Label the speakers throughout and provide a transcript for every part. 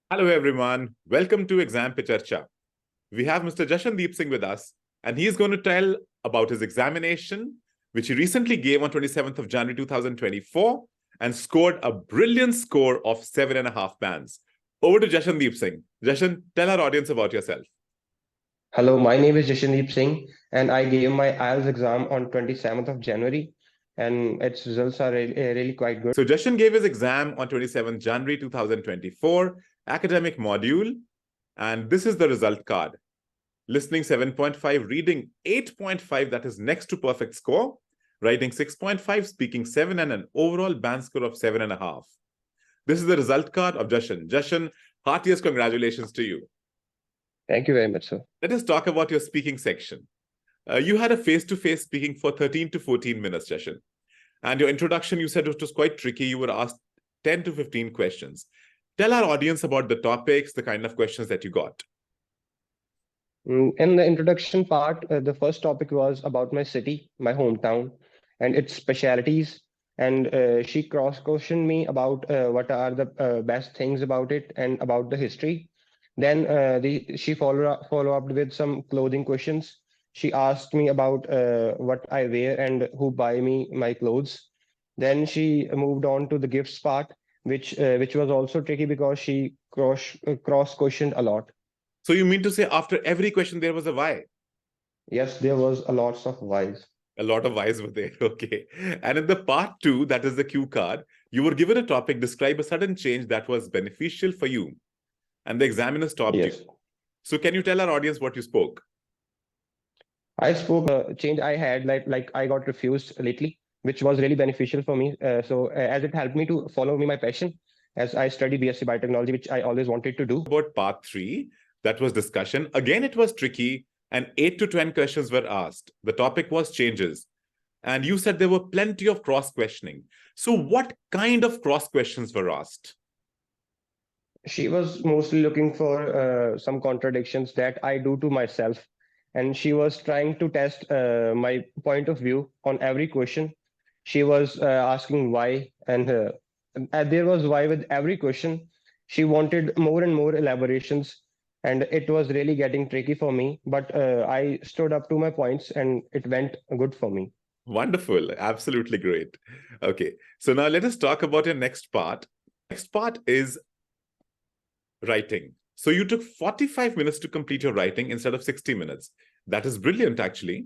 Speaker 1: Hello, everyone. Welcome to Exam Pe Charcha. We have Mr. Jashandeep Singh with us, and he is going to tell about his examination, which he recently gave on 27th of January 2024 and scored a brilliant score of 7.5 bands. Over to Jashandeep Singh. Jashan, tell our audience about yourself.
Speaker 2: Hello, my name is Jashandeep Singh, and I gave my IELTS exam on 27th of January, and its results are really quite good.
Speaker 1: So, Jashan gave his exam on 27th January 2024, academic module, and this is the result card. Listening 7.5, reading 8.5, that is next to perfect score, writing 6.5, speaking 7, and an overall band score of 7.5. This is the result card of Jashan. Jashan, heartiest congratulations to you.
Speaker 2: Thank you very much, sir.
Speaker 1: Let us talk about your speaking section. You had a face-to-face speaking for 13 to 14 minutes, Jashan. And your introduction, you said it was quite tricky. You were asked 10 to 15 questions. Tell our audience about the topics, the kind of questions that you got.
Speaker 2: In the introduction part, the first topic was about my city, my hometown, and its specialities. And she cross-questioned me about what are the best things about it and about the history. Then she follow up with some clothing questions. She asked me about what I wear and who buy me my clothes. Then she moved on to the gifts part, which was also tricky because she cross-questioned a lot.
Speaker 1: So you mean to say after every question, there was a why?
Speaker 2: Yes, there was a lots of whys.
Speaker 1: A lot of whys were there. Okay. And in the part 2, that is the cue card, you were given a topic, describe a sudden change that was beneficial for you. And the examiner stopped
Speaker 2: Yes.
Speaker 1: you. So can you tell our audience what you spoke?
Speaker 2: I spoke change I had like I got refused lately, which was really beneficial for me. As it helped me to follow me my passion, as I study BSc Biotechnology, which I always wanted to do.
Speaker 1: About part 3, that was discussion. Again, it was tricky, and 8 to 10 questions were asked. The topic was changes. And you said there were plenty of cross-questioning. So what kind of cross-questions were asked?
Speaker 2: She was mostly looking for some contradictions that I do to myself, and she was trying to test my point of view on every question. She was asking why, and there was why with every question. She wanted more and more elaborations, and it was really getting tricky for me. But I stood up to my points, and it went good for me.
Speaker 1: Wonderful. Absolutely great. Okay. So now let us talk about your next part. Next part is writing. So you took 45 minutes to complete your writing instead of 60 minutes. That is brilliant, actually.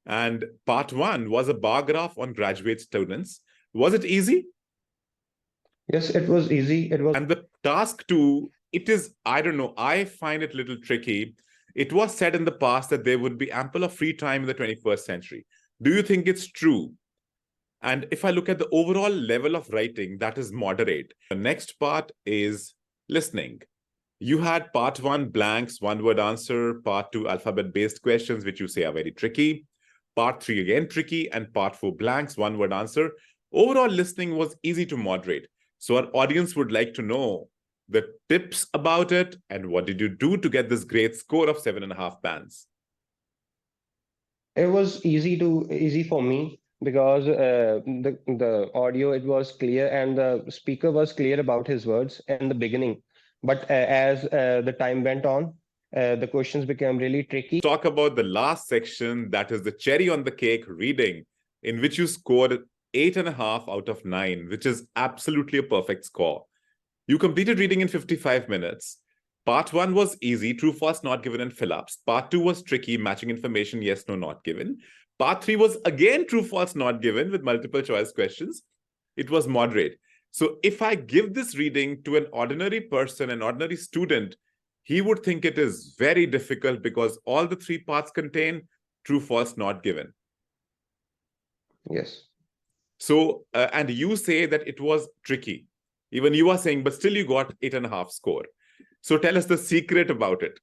Speaker 1: And part 1 was a bar graph on graduate students. Was it easy?
Speaker 2: Yes, it was easy. It was.
Speaker 1: And the task 2, it is, I don't know, I find it a little tricky. It was said in the past that there would be ample of free time in the 21st century. Do you think it's true? And if I look at the overall level of writing, that is moderate. The next part is listening. You had part 1 blanks, one-word answer, part 2 alphabet-based questions, which you say are very tricky, part 3 again tricky, and part 4 blanks, one-word answer. Overall listening was easy to moderate. So our audience would like to know the tips about it and what did you do to get this great score of 7.5 bands?
Speaker 2: It was easy for me because the audio it was clear and the speaker was clear about his words in the beginning. But as the time went on, the questions became really tricky.
Speaker 1: Talk about the last section, that is the cherry on the cake, reading, in which you scored 8.5 out of 9, which is absolutely a perfect score. You completed reading in 55 minutes. Part 1 was easy, true, false, not given, and fill-ups. Part 2 was tricky, matching information, yes, no, not given. Part 3 was again true, false, not given with multiple choice questions. It was moderate. So if I give this reading to an ordinary person, an ordinary student, he would think it is very difficult because all the 3 parts contain true, false, not given.
Speaker 2: Yes.
Speaker 1: So, and you say that it was tricky. Even you are saying, but still you got 8.5 score. So tell us the secret about it.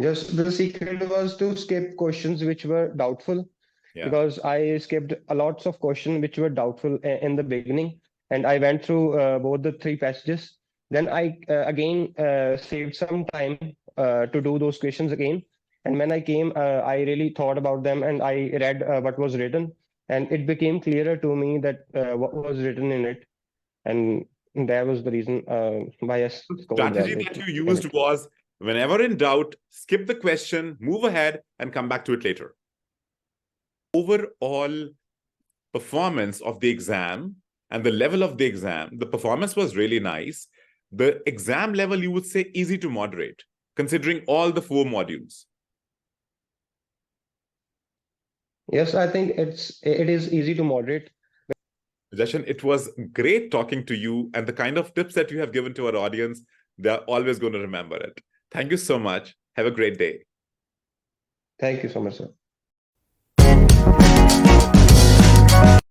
Speaker 2: Yes, the secret was to skip questions which were doubtful, because I skipped a lots of questions which were doubtful in the beginning, and I went through both the 3 passages. Then I again saved some time to do those questions again. And when I came, I really thought about them and I read what was written, and it became clearer to me that what was written in it. And that was the reason why I
Speaker 1: The
Speaker 2: scored well
Speaker 1: strategy that you
Speaker 2: in
Speaker 1: used
Speaker 2: it.
Speaker 1: was whenever in doubt, skip the question, move ahead, and come back to it later. Overall performance of the exam and the level of the exam, the performance was really nice. The exam level, you would say, easy to moderate, considering all the 4 modules.
Speaker 2: Yes, I think it is easy to moderate.
Speaker 1: Jashan, it was great talking to you, and the kind of tips that you have given to our audience, they're always going to remember it. Thank you so much. Have a great day.
Speaker 2: Thank you so much, sir.